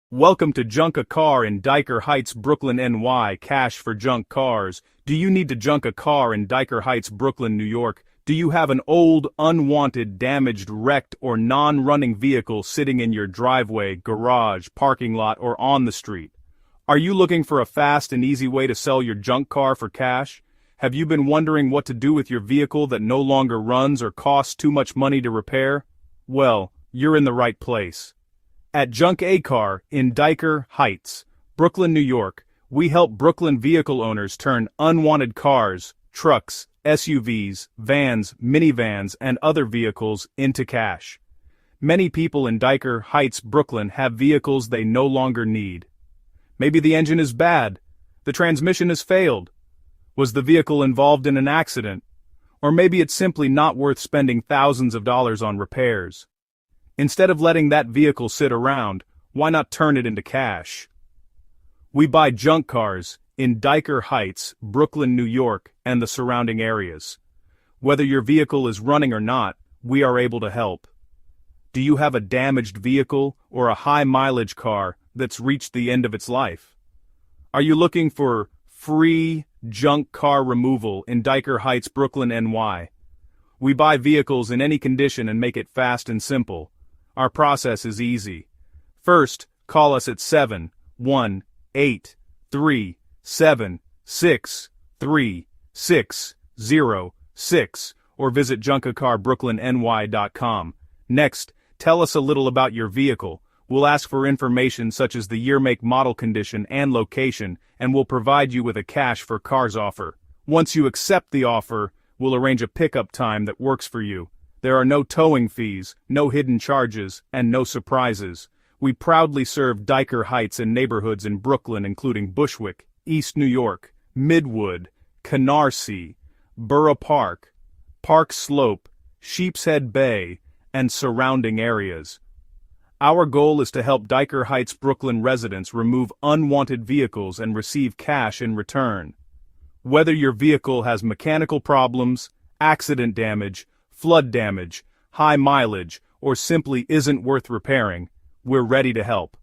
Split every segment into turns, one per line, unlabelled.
Welcome to Junk a Car in Dyker Heights Brooklyn NY. Cash for junk cars. Do you need to junk a car in Dyker Heights Brooklyn, New York? Do you have an old, unwanted, damaged, wrecked, or non-running vehicle sitting in your driveway, garage, parking lot, or on the street? Are you looking for a fast and easy way to sell your junk car for cash? Have you been wondering what to do with your vehicle that no longer runs or costs too much money to repair? Well, you're in the right place. At Junk a Car in Dyker Heights, Brooklyn, New York, we help Brooklyn vehicle owners turn unwanted cars, trucks, SUVs, vans, minivans, and other vehicles into cash. Many people in Dyker Heights, Brooklyn have vehicles they no longer need. Maybe the engine is bad, the transmission has failed. Was the vehicle involved in an accident? Or maybe it's simply not worth spending thousands of dollars on repairs. Instead of letting that vehicle sit around, why not turn it into cash? We buy junk cars in Dyker Heights, Brooklyn, New York, and the surrounding areas. Whether your vehicle is running or not, we are able to help. Do you have a damaged vehicle or a high-mileage car that's reached the end of its life? Are you looking for free junk car removal in Dyker Heights, Brooklyn, NY? We buy vehicles in any condition and make it fast and simple. Our process is easy. First, call us at 718-376-3606 or visit junkacarbrooklynny.com. Next, tell us a little about your vehicle. We'll ask for information such as the year, make, model, condition, and location, and we'll provide you with a cash for cars offer. Once you accept the offer, we'll arrange a pickup time that works for you. There are no towing fees, no hidden charges, and no surprises. We proudly serve Dyker Heights and neighborhoods in Brooklyn including Bushwick, East New York, Midwood, Canarsie, Borough Park, Park Slope, Sheepshead Bay, and surrounding areas. Our goal is to help Dyker Heights Brooklyn residents remove unwanted vehicles and receive cash in return. Whether your vehicle has mechanical problems, accident damage, flood damage, high mileage, or simply isn't worth repairing, we're ready to help.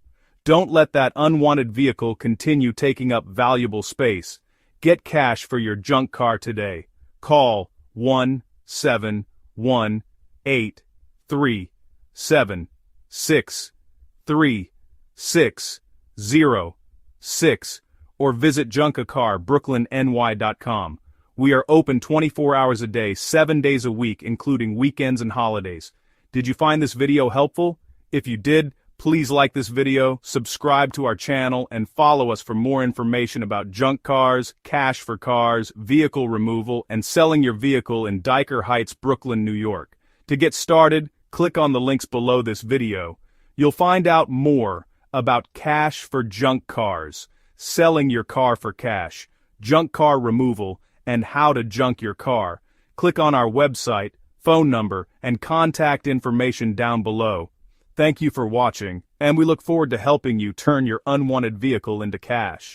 Don't let that unwanted vehicle continue taking up valuable space. Get cash for your junk car today. Call 1-718-376-3606 or visit junkacarbrooklynny.com. We are open 24 hours a day, 7 days a week, including weekends and holidays. Did you find this video helpful? If you did, please like this video, subscribe to our channel, and follow us for more information about junk cars, cash for cars, vehicle removal, and selling your vehicle in Dyker Heights, Brooklyn, New York. To get started, click on the links below this video. You'll find out more about cash for junk cars, selling your car for cash, junk car removal, and how to junk your car. Click on our website, phone number, and contact information down below. Thank you for watching, and we look forward to helping you turn your unwanted vehicle into cash.